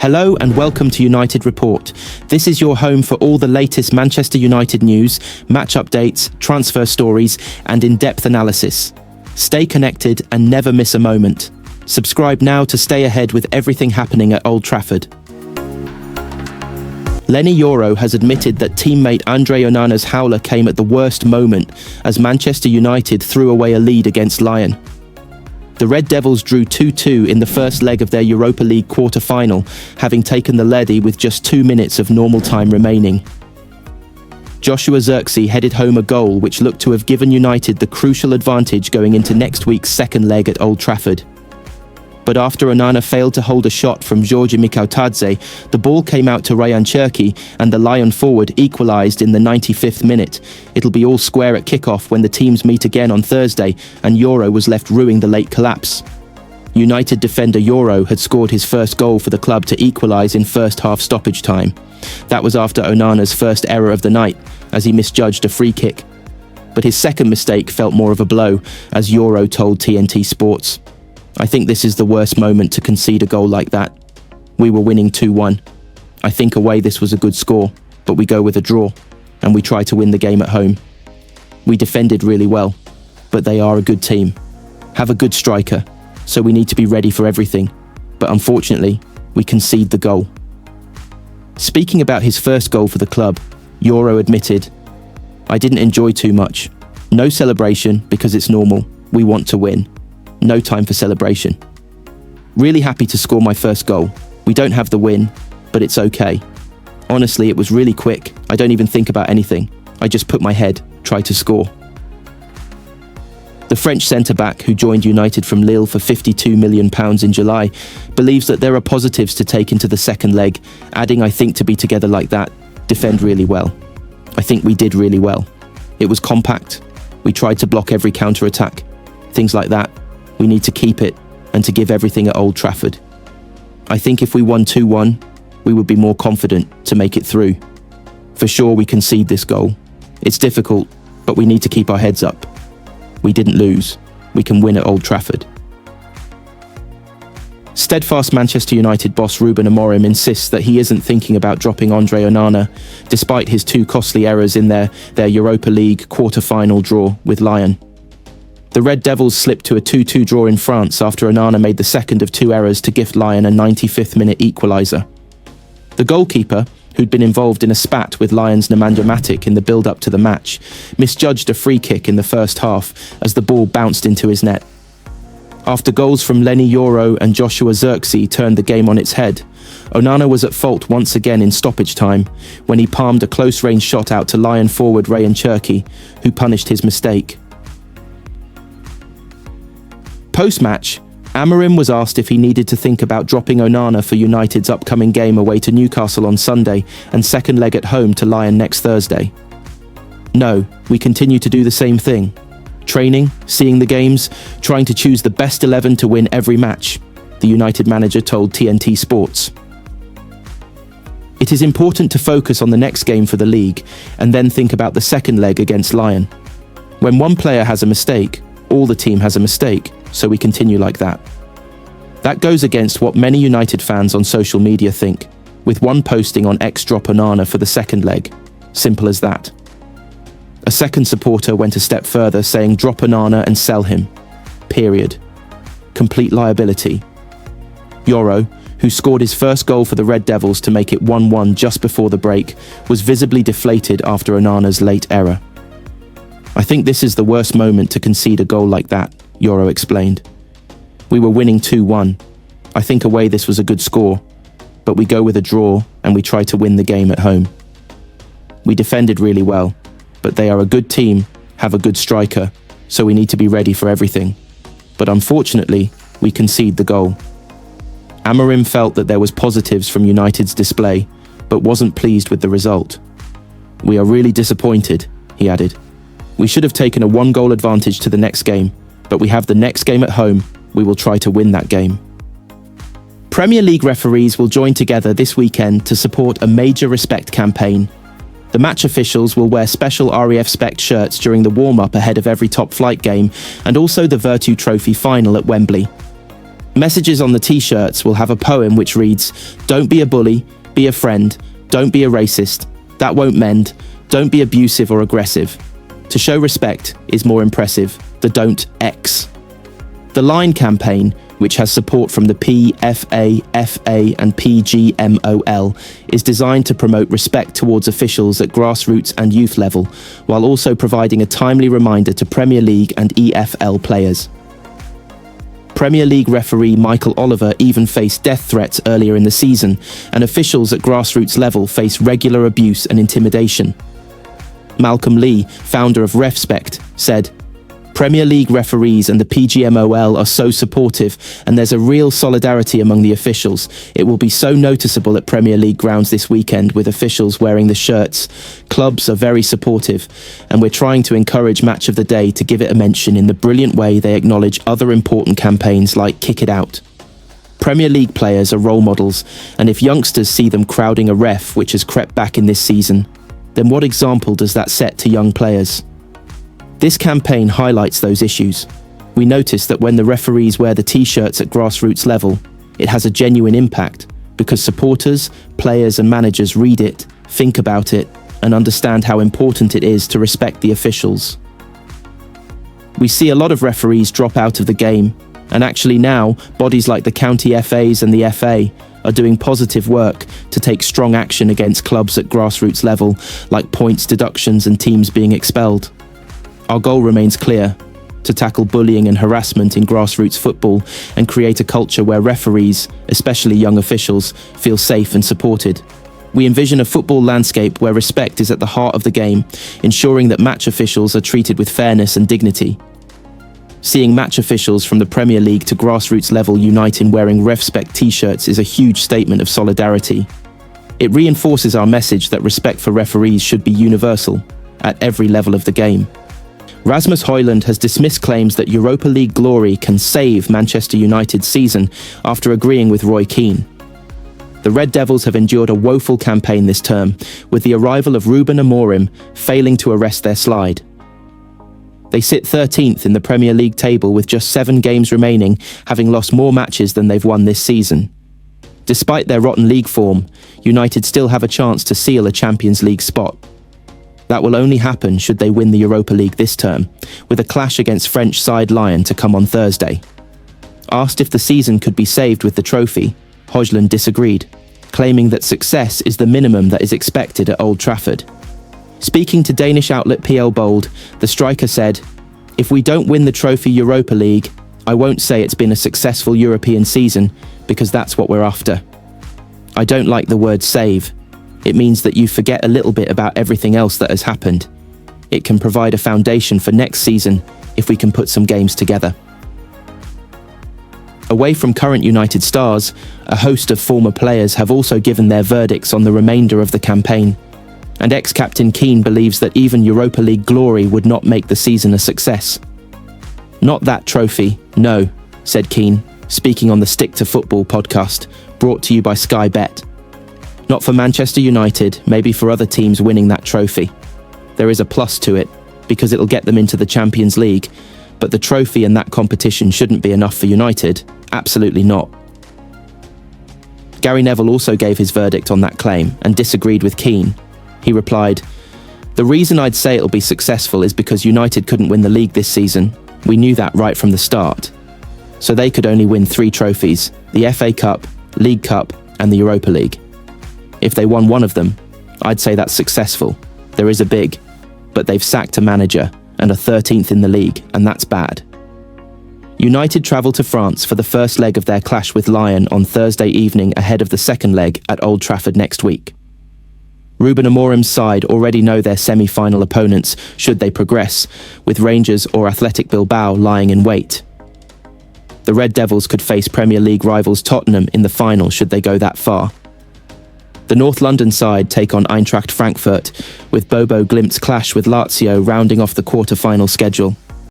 Hello and welcome to United Report. This is your home for all the latest Manchester United news, match updates, transfer stories, and in-depth analysis. Stay connected and never miss a moment. Subscribe now to stay ahead with everything happening at Old Trafford. Lenny Yoro has admitted that teammate Andre Onana's howler came at the worst moment as Manchester United threw away a lead against Lyon. The Red Devils drew 2-2 in the first leg of their Europa League quarter-final, having taken the lead with just 2 minutes of normal time remaining. Joshua Zirkzee headed home a goal which looked to have given United the crucial advantage going into next week's second leg at Old Trafford. But after Onana failed to hold a shot from Georgi Mikautadze, the ball came out to Ryan Cherki and the Lyon forward equalised in the 95th minute. It'll be all square at kickoff when the teams meet again on Thursday, and Yoro was left rueing the late collapse. United defender Yoro had scored his first goal for the club to equalise in first-half stoppage time. That was after Onana's first error of the night, as he misjudged a free kick. But his second mistake felt more of a blow, as Yoro told TNT Sports. I think this is the worst moment to concede a goal like that. We were winning 2-1. I think away this was a good score, but we go with a draw, and we try to win the game at home. We defended really well, but they are a good team. Have a good striker, so we need to be ready for everything. But unfortunately, we concede the goal. Speaking about his first goal for the club, Yoro admitted, "I didn't enjoy too much. No celebration because it's normal. We want to win. No time for celebration. Really happy to score my first goal. We don't have the win, but it's okay. Honestly, it was really quick. I don't even think about anything. I just put my head, try to score." The French centre-back, who joined United from Lille for £52 million in July, believes that there are positives to take into the second leg, adding, "I think to be together like that, defend really well. I think we did really well. It was compact. We tried to block every counter-attack. Things like that. We need to keep it and to give everything at Old Trafford. I think if we won 2-1, we would be more confident to make it through. For sure we concede this goal. It's difficult, but we need to keep our heads up. We didn't lose. We can win at Old Trafford." Steadfast Manchester United boss Ruben Amorim insists that he isn't thinking about dropping Andre Onana, despite his 2 costly errors in their Europa League quarter-final draw with Lyon. The Red Devils slipped to a 2-2 draw in France after Onana made the second of 2 errors to gift Lyon a 95th minute equaliser. The goalkeeper, who'd been involved in a spat with Lyon's Nemanja Matic in the build-up to the match, misjudged a free kick in the first half as the ball bounced into his net. After goals from Lenny Yoro and Joshua Zirkzee turned the game on its head, Onana was at fault once again in stoppage time when he palmed a close-range shot out to Lyon forward Ryan Cherki, who punished his mistake. Post-match, Amorim was asked if he needed to think about dropping Onana for United's upcoming game away to Newcastle on Sunday and second leg at home to Lyon next Thursday. "No, we continue to do the same thing. Training, seeing the games, trying to choose the best 11 to win every match," the United manager told TNT Sports. "It is important to focus on the next game for the league and then think about the second leg against Lyon. When one player has a mistake, all the team has a mistake, so we continue like that. That goes against what many United fans on social media think, with one posting on X drop Onana for the second leg. Simple as that." A second supporter went a step further, saying drop Onana and sell him. Period. Complete liability. Yoro, who scored his first goal for the Red Devils to make it 1-1 just before the break, was visibly deflated after Onana's late error. "I think this is the worst moment to concede a goal like that," Yoro explained. "We were winning 2-1. I think away this was a good score, but we go with a draw and we try to win the game at home. We defended really well, but they are a good team, have a good striker, so we need to be ready for everything. But unfortunately, we concede the goal." Amorim felt that there was positives from United's display, but wasn't pleased with the result. "We are really disappointed," he added. "We should have taken a 1-goal advantage to the next game, but we have the next game at home. We will try to win that game." Premier League referees will join together this weekend to support a major respect campaign. The match officials will wear special RAF Spect shirts during the warm-up ahead of every top-flight game and also the Virtu Trophy final at Wembley. Messages on the t-shirts will have a poem which reads, "Don't be a bully, be a friend, don't be a racist, that won't mend, don't be abusive or aggressive. To show respect is more impressive, the don't X." The Line campaign, which has support from the PFA, FA and PGMOL, is designed to promote respect towards officials at grassroots and youth level, while also providing a timely reminder to Premier League and EFL players. Premier League referee Michael Oliver even faced death threats earlier in the season, and officials at grassroots level face regular abuse and intimidation. Malcolm Lee, founder of RefSpect, said, "Premier League referees and the PGMOL are so supportive, and there's a real solidarity among the officials. It will be so noticeable at Premier League grounds this weekend with officials wearing the shirts. Clubs are very supportive, and we're trying to encourage Match of the Day to give it a mention in the brilliant way they acknowledge other important campaigns like Kick It Out." Premier League players are role models, and if youngsters see them crowding a ref, which has crept back in this season, then what example does that set to young players? This campaign highlights those issues. We notice that when the referees wear the t-shirts at grassroots level, it has a genuine impact because supporters, players and managers read it, think about it, and understand how important it is to respect the officials. We see a lot of referees drop out of the game, and actually now, bodies like the county FAs and the FA are doing positive work to take strong action against clubs at grassroots level, like points deductions and teams being expelled. Our goal remains clear: to tackle bullying and harassment in grassroots football and create a culture where referees, especially young officials, feel safe and supported. We envision a football landscape where respect is at the heart of the game, ensuring that match officials are treated with fairness and dignity. Seeing match officials from the Premier League to grassroots level unite in wearing RefSpect t-shirts is a huge statement of solidarity. It reinforces our message that respect for referees should be universal, at every level of the game. Rasmus Højlund has dismissed claims that Europa League glory can save Manchester United's season after agreeing with Roy Keane. The Red Devils have endured a woeful campaign this term, with the arrival of Ruben Amorim failing to arrest their slide. They sit 13th in the Premier League table with just 7 games remaining, having lost more matches than they've won this season. Despite their rotten league form, United still have a chance to seal a Champions League spot. That will only happen should they win the Europa League this term, with a clash against French side Lyon to come on Thursday. Asked if the season could be saved with the trophy, Højlund disagreed, claiming that success is the minimum that is expected at Old Trafford. Speaking to Danish outlet PL Bold, the striker said, "If we don't win the trophy Europa League, I won't say it's been a successful European season, because that's what we're after. I don't like the word save. It means that you forget a little bit about everything else that has happened. It can provide a foundation for next season if we can put some games together." Away from current United stars, a host of former players have also given their verdicts on the remainder of the campaign. And ex-captain Keane believes that even Europa League glory would not make the season a success. "Not that trophy, no," said Keane, speaking on the Stick to Football podcast, brought to you by Sky Bet. "Not for Manchester United, maybe for other teams winning that trophy. There is a plus to it, because it'll get them into the Champions League, but the trophy and that competition shouldn't be enough for United, absolutely not." Gary Neville also gave his verdict on that claim and disagreed with Keane. He replied, "The reason I'd say it'll be successful is because United couldn't win the league this season. We knew that right from the start. So they could only win 3 trophies, the FA Cup, League Cup and the Europa League. If they won one of them, I'd say that's successful. There is a big, but they've sacked a manager and are 13th in the league, and that's bad." United travel to France for the first leg of their clash with Lyon on Thursday evening ahead of the second leg at Old Trafford next week. Ruben Amorim's side already know their semi-final opponents should they progress, with Rangers or Athletic Bilbao lying in wait. The Red Devils could face Premier League rivals Tottenham in the final should they go that far. The North London side take on Eintracht Frankfurt, with Bobo Glimt's clash with Lazio rounding off the quarter-final schedule.